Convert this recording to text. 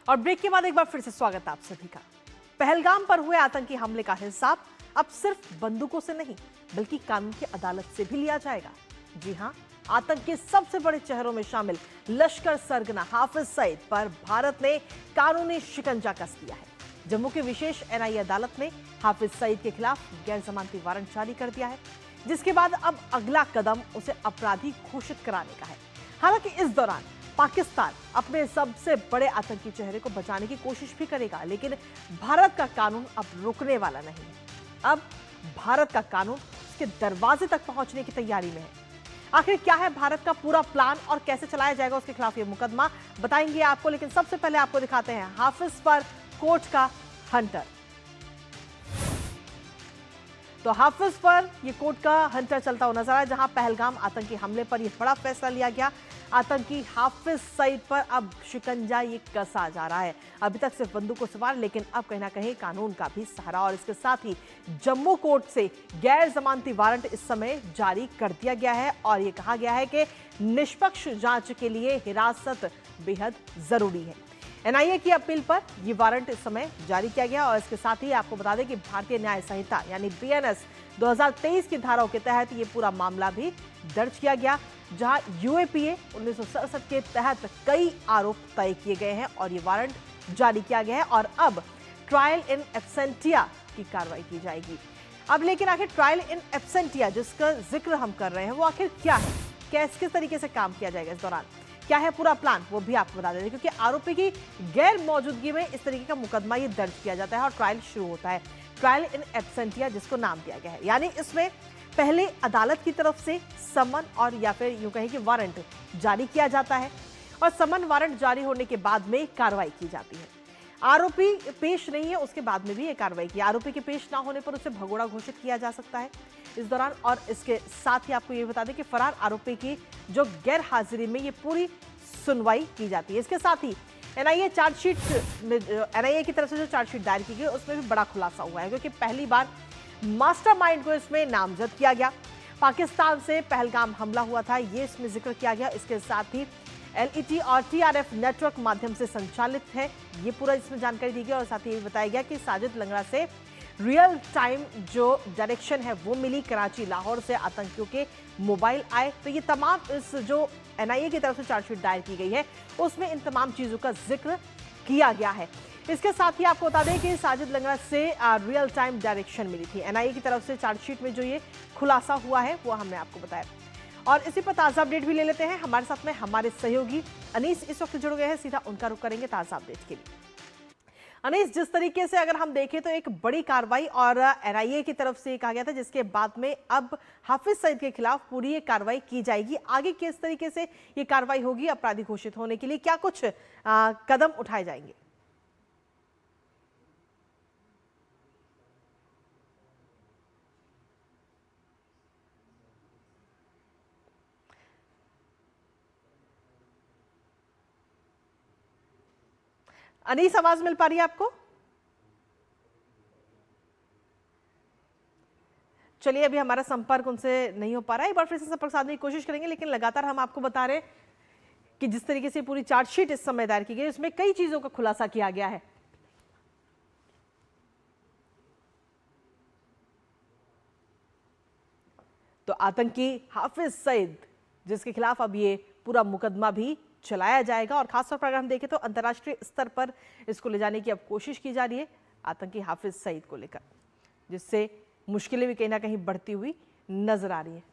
और ब्रेक के बाद एक बार फिर से स्वागत आप सभी का। पहलगाम पर हुए आतंकी हमले का हिसाब अब सिर्फ बंदूकों से नहीं बल्कि कानून की अदालत से भी लिया जाएगा। जी हां, आतंक के सबसे बड़े चेहरों में शामिल लश्कर सरगना हाफिज सईद पर भारत ने कानूनी शिकंजा कस दिया है। जम्मू की विशेष एनआईए अदालत ने हाफिज सईद के खिलाफ गैर जमानती वारंट जारी कर दिया है, जिसके बाद अब अगला कदम उसे अपराधी घोषित कराने का है। हालांकि इस दौरान पाकिस्तान अपने सबसे बड़े आतंकी चेहरे को बचाने की कोशिश भी करेगा, लेकिन भारत का कानून अब रुकने वाला नहीं है। अब भारत का कानून उसके दरवाजे तक पहुंचने की तैयारी में है। आखिर क्या है भारत का पूरा प्लान और कैसे चलाया जाएगा उसके खिलाफ ये मुकदमा, बताएंगे आपको। लेकिन सबसे पहले आपको दिखाते हैं हाफिज पर कोर्ट का हंटर। तो हाफिज पर ये कोर्ट का हंटर चलता हुआ नजर आया, जहां पहलगाम आतंकी हमले पर यह बड़ा फैसला लिया गया। आतंकी हाफिज सईद पर अब शिकंजा ये कसा जा रहा है। अभी तक सिर्फ बंदूकों सवार, लेकिन अब कहीं ना कहीं कानून का भी सहारा, और इसके साथ ही जम्मू कोर्ट से गैर जमानती वारंट इस समय जारी कर दिया गया है। और ये कहा गया है कि निष्पक्ष जांच के लिए हिरासत बेहद जरूरी है। एनआईए की अपील पर यह वारंट इस समय जारी किया गया। और इसके साथ ही आपको बता दें कि भारतीय न्याय संहिता यानी बीएनएस 2023 की धाराओं के तहत ये पूरा मामला भी दर्ज किया गया, जहां यूएपीए 1967 के तहत कई आरोप तय किए गए हैं और ये वारंट जारी किया गया है। और अब ट्रायल इन एब्सेंटिया की कार्रवाई की जाएगी। अब लेकिन आखिर ट्रायल इन एब्सेंटिया जिसका जिक्र हम कर रहे हैं वो आखिर क्या है, किस तरीके से काम किया जाएगा, इस दौरान क्या है पूरा प्लान, वो भी आपको बता देते हैं। क्योंकि आरोपी की गैर मौजूदगी में इस तरीके का मुकदमा ये दर्ज किया जाता है और ट्रायल शुरू होता है। ट्रायल इन एब्सेंटिया जिसको नाम दिया गया है, यानी इसमें पहले अदालत की तरफ से समन और या फिर यूं कहें कि वारंट जारी किया जाता है, और समन वारंट जारी होने के बाद में कार्रवाई की जाती है। आरोपी पेश नहीं है उसके बाद में भी ये कार्रवाई की। आरोपी के पेश ना होने पर उसे भगोड़ा घोषित किया जा सकता है इस दौरान। और इसके साथ ही आपको ये बता दें कि फरार आरोपी की जो गैर हाजिरी में ये पूरी सुनवाई की जाती है। इसके साथ ही एनआईए चार्जशीट में एनआईए की तरफ से जो चार्जशीट दायर की गई उसमें भी बड़ा खुलासा हुआ है, क्योंकि पहली बार मास्टरमाइंड को इसमें नामजद किया गया। पाकिस्तान से पहलगाम हमला हुआ था, ये इसमें जिक्र किया गया। इसके साथ ही एलईटी और टीआरएफ नेटवर्क माध्यम से संचालित है, ये पूरा इसमें जानकारी दी गई। और साथ ही ये बताया गया कि साजिद लंगड़ा से रियल टाइम जो डायरेक्शन है वो मिली, कराची लाहौर से आतंकियों के मोबाइल आए। तो ये तमाम इस जो एनआईए की तरफ से चार्जशीट दायर की गई है उसमें इन तमाम चीजों का जिक्र किया गया है। इसके साथ ही आपको बता दें कि साजिद लंगड़ा से रियल टाइम डायरेक्शन मिली थी। एनआईए की तरफ से चार्जशीट में जो ये खुलासा हुआ है वो हमने आपको बताया। और इसी पर ताज़ा अपडेट भी ले लेते हैं। हमारे साथ में हमारे सहयोगी अनीस इस वक्त जुड़ गए हैं, सीधा उनका रुख करेंगे ताज़ा अपडेट के लिए। अनीस, जिस तरीके से अगर हम देखें तो एक बड़ी कार्रवाई और एनआईए की तरफ से कहा गया था, जिसके बाद में अब हाफिज सईद के खिलाफ पूरी ये कार्रवाई की जाएगी। आगे किस तरीके से ये कार्रवाई होगी अपराधी घोषित होने के लिए, क्या कुछ कदम उठाए जाएंगे? अनीस, आवाज मिल पा रही है आपको? चलिए, अभी हमारा संपर्क उनसे नहीं हो पा रहा है, एक बार फिर से संपर्क साधने की कोशिश करेंगे। लेकिन लगातार हम आपको बता रहे हैं कि जिस तरीके से पूरी चार्जशीट इस समय दायर की गई उसमें कई चीजों का खुलासा किया गया है। तो आतंकी हाफिज सईद जिसके खिलाफ अब ये पूरा मुकदमा भी चलाया जाएगा, और खासतौर पर अगर हम देखें तो अंतर्राष्ट्रीय स्तर पर इसको ले जाने की अब कोशिश की जा रही है आतंकी हाफिज सईद को लेकर, जिससे मुश्किलें भी कहीं ना कहीं बढ़ती हुई नजर आ रही है।